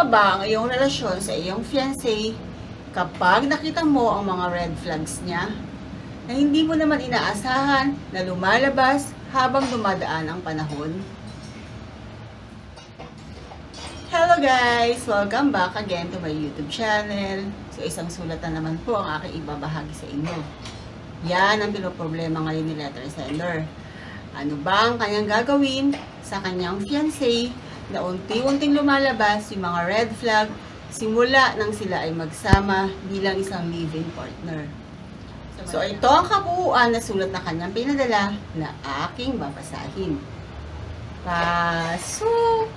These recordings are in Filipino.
pa ba ang iyong relasyon sa iyong fiancé kapag nakita mo ang mga red flags niya na hindi mo naman inaasahan na lumalabas habang dumadaan ang panahon? Hello guys! Welcome back again to my YouTube channel. So isang sulat na naman po ang aking ibabahagi sa inyo. Yan ang pinoproblema ngayon ni letter sender. Ano ba ang kanyang gagawin sa kanyang fiancé na unti-unting lumalabas yung mga red flag simula nang sila ay magsama bilang isang live-in partner? So ito ang kabuuan na sulat na kanyang pinadala na aking babasahin. Pasok!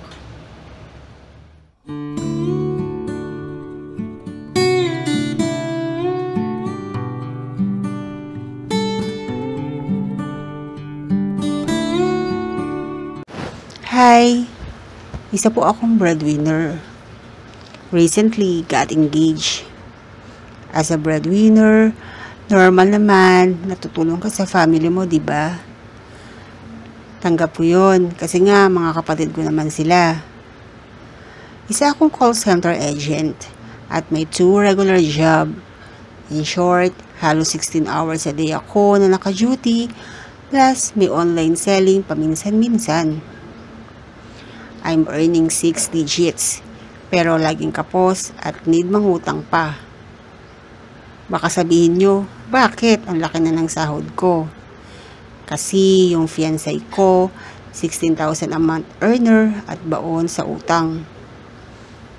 Hi! Isa po akong breadwinner. Recently got engaged. As a breadwinner, normal naman, natutulong ka sa family mo, di ba? Tanggap ko yun, kasi nga mga kapatid ko naman sila. Isa akong call center agent at may 2 regular job. In short, halos 16 hours a day ako na naka-duty, plus may online selling paminsan-minsan. I'm earning 6 digits, pero laging kapos at need mangutang pa. Baka sabihin nyo, bakit ang laki na ng sahod ko? Kasi yung fiancé ko, 16,000 a month earner at baon sa utang.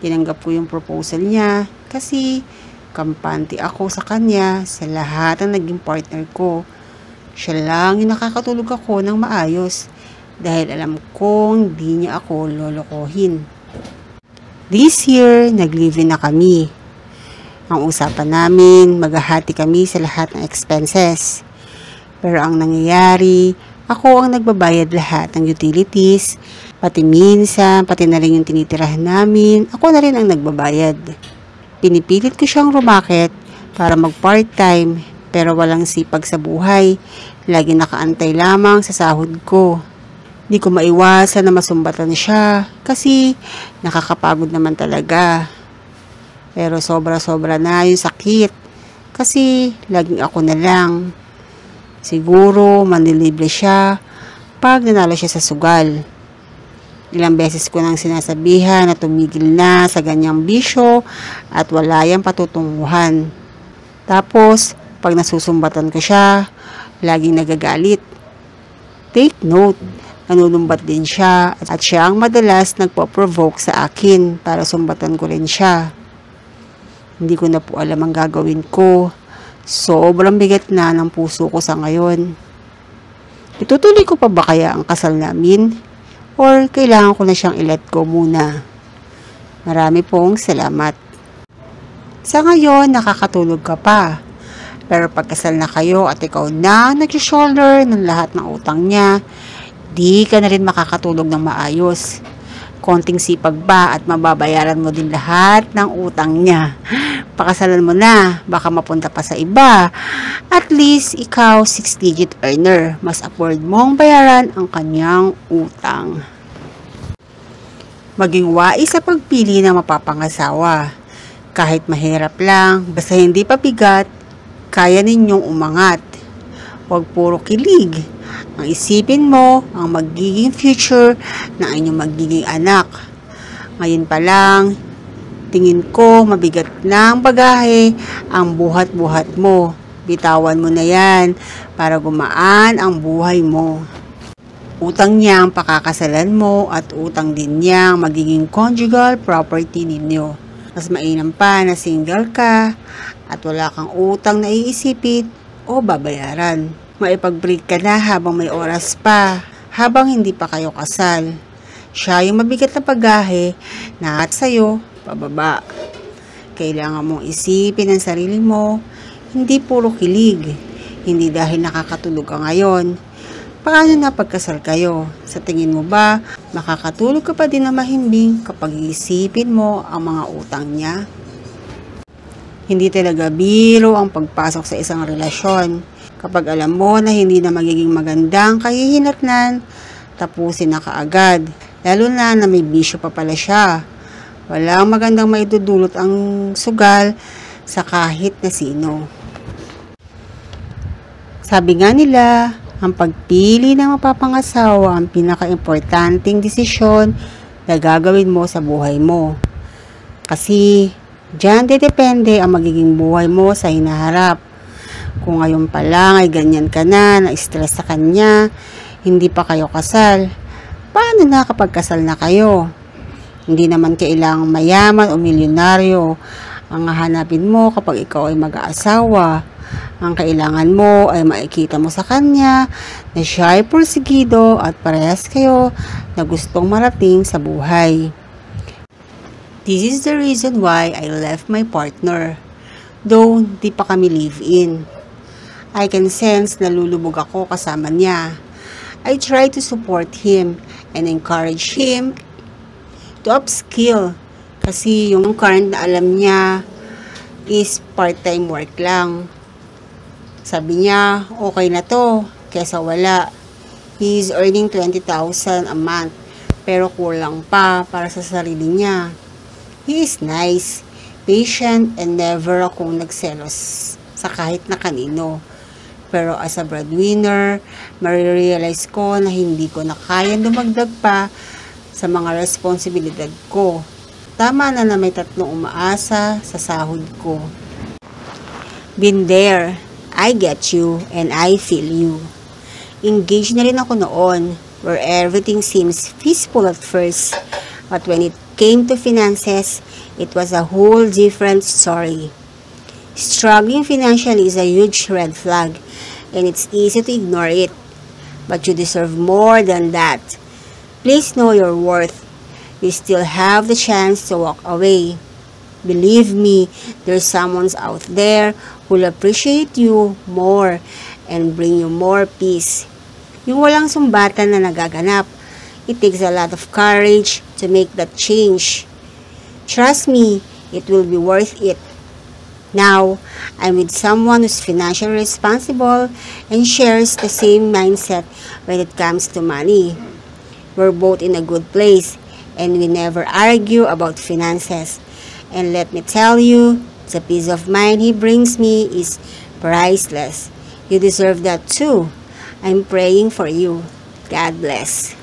Tinanggap ko yung proposal niya kasi kampante ako sa kanya sa lahat ng naging partner ko. Siya lang yung nakakatulog ako ng maayos dahil alam kong di niya ako lolokohin. This year, nag-live-in na kami. Ang usapan namin, maghahati kami sa lahat ng expenses. Pero ang nangyayari, ako ang nagbabayad lahat ng utilities, pati minsan, pati na rin yung tinitirahan namin, ako na rin ang nagbabayad. Pinipilit ko siyang rumakit para mag-part-time, pero walang sipag sa buhay. Lagi nakaantay lamang sa sahod ko. Di ko maiwasan na masumbatan siya kasi nakakapagod naman talaga. Pero sobra-sobra na yung sakit kasi laging ako na lang. Siguro manlilibre siya pag nanalo siya sa sugal. Ilang beses ko nang sinasabihan na tumigil na sa ganyang bisyo at wala yang patutunguhan. Tapos pag nasusumbatan ko siya, laging nagagalit. Take note, nanunumbat din siya at siya ang madalas nagpo-provoke sa akin para sumbatan ko rin siya. Hindi ko na po alam ang gagawin ko. Sobrang bigat na ng puso ko sa ngayon. Itutuloy ko pa ba kaya ang kasal namin? Or kailangan ko na siyang i-let go muna? Marami pong salamat. Sa ngayon, nakakatulog ka pa. Pero pagkasal na kayo at ikaw na nag-shoulder ng lahat ng utang niya, di ka na rin makakatulog ng maayos. Konting sipag ba at mababayaran mo din lahat ng utang niya. Pakasalan mo na, baka mapunta pa sa iba. At least, ikaw 6-digit earner. Mas afford mong bayaran ang kanyang utang. Maging wais sa pagpili ng mapapangasawa. Kahit mahirap lang, basta hindi pabigat, kaya ninyong umangat. Huwag puro kilig. Ang isipin mo ang magiging future ng inyong magiging anak. Ngayon pa lang, tingin ko mabigat na ang bagahe ang buhat-buhat mo. Bitawan mo na yan para gumaan ang buhay mo. Utang niya ang pakakasalan mo at utang din niya ang magiging conjugal property ninyo. Mas mainam pa na single ka at wala kang utang na iisipin o babayaran. Maipag-break ka na habang may oras pa, habang hindi pa kayo kasal. Siya yung mabigat na bagahe na at sa'yo, pababa. Kailangan mong isipin ang sarili mo, hindi puro kilig. Hindi dahil nakakatulog ka ngayon. Paano na pagkasal kayo? Sa tingin mo ba, makakatulog ka pa din na mahimbing kapag iisipin mo ang mga utang niya? Hindi talaga biro ang pagpasok sa isang relasyon. Kapag alam mo na hindi na magiging magandang kahihinatnan, tapusin na kaagad. Lalo na may bisyo pa pala siya. Walang magandang maidudulot ang sugal sa kahit na sino. Sabi nga nila, ang pagpili ng mapapangasawa ang pinaka-importanting desisyon na gagawin mo sa buhay mo. Kasi diyan depende ang magiging buhay mo sa hinaharap. Kung ngayon pa lang ay ganyan ka na stress sa kanya, hindi pa kayo kasal, paano na kapag kasal na kayo? Hindi naman kailangang mayaman o milyonaryo ang hahanapin mo kapag ikaw ay mag-aasawa. Ang kailangan mo ay makikita mo sa kanya na siya ay porsigido at parehas kayo na gustong marating sa buhay. This is the reason why I left my partner. Though di pa kami live-in. I can sense na lulubog ako kasama niya. I try to support him and encourage him to upskill. Kasi yung current na alam niya is part-time work lang. Sabi niya, okay na to, kesa wala. He is earning 20,000 a month, pero kulang pa para sa sarili niya. He is nice, patient, and never akong nagselos sa kahit na kanino. Pero as a breadwinner, marirealize ko na hindi ko na kaya dumagdag pa sa mga responsibilidad ko. Tama na may 3 umaasa sa sahod ko. Been there. I get you and I feel you. Engaged na rin ako noon where everything seems peaceful at first. But when it came to finances, it was a whole different story. Struggling financially is a huge red flag and it's easy to ignore it. But you deserve more than that. Please know your worth. You still have the chance to walk away. Believe me, there's someone out there who'll appreciate you more and bring you more peace. Yung walang sumbatan na nagaganap, it takes a lot of courage to make that change. Trust me, it will be worth it. Now, I'm with someone who's financially responsible and shares the same mindset when it comes to money. We're both in a good place and we never argue about finances. And let me tell you, the peace of mind he brings me is priceless. You deserve that too. I'm praying for you. God bless.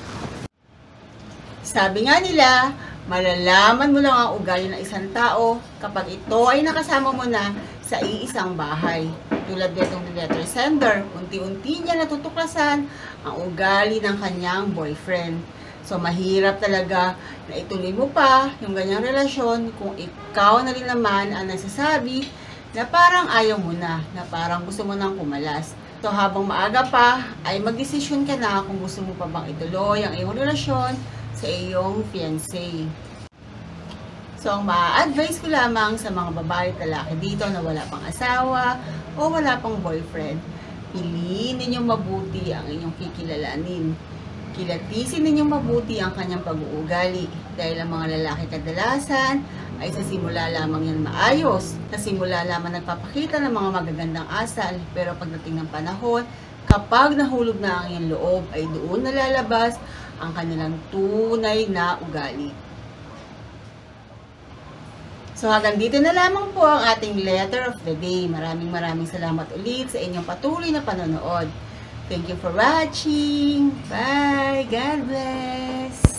Sabi nga nila, malalaman mo lang ang ugali ng isang tao kapag ito ay nakasama mo na sa iisang bahay. Tulad nitong letter sender, unti-unti niya natutuklasan ang ugali ng kanyang boyfriend. So, mahirap talaga na ituloy mo pa yung ganyang relasyon kung ikaw na rin naman ang nagsasabi na parang ayaw mo na parang gusto mo nang kumalas. So, habang maaga pa, ay magdesisyon ka na kung gusto mo pa bang ituloy ang iyong relasyon sa iyong fiancé. So, ang ma-advise ko lamang sa mga babae at lalaki dito na wala pang asawa o wala pang boyfriend, piliin ninyong mabuti ang inyong kikilalanin. Kilatisin ninyong mabuti ang kanyang pag-uugali dahil ang mga lalaki kadalasan ay sa simula lamang yan maayos. Sa simula lamang nagpapakita ng mga magagandang asal, pero pagdating ng panahon, kapag nahulog na ang iyong loob, ay doon nalalabas ang kanilang tunay na ugali. So hanggang dito na lamang po ang ating letter of the day. Maraming salamat ulit sa inyong patuloy na panonood. Thank you for watching. Bye. God bless.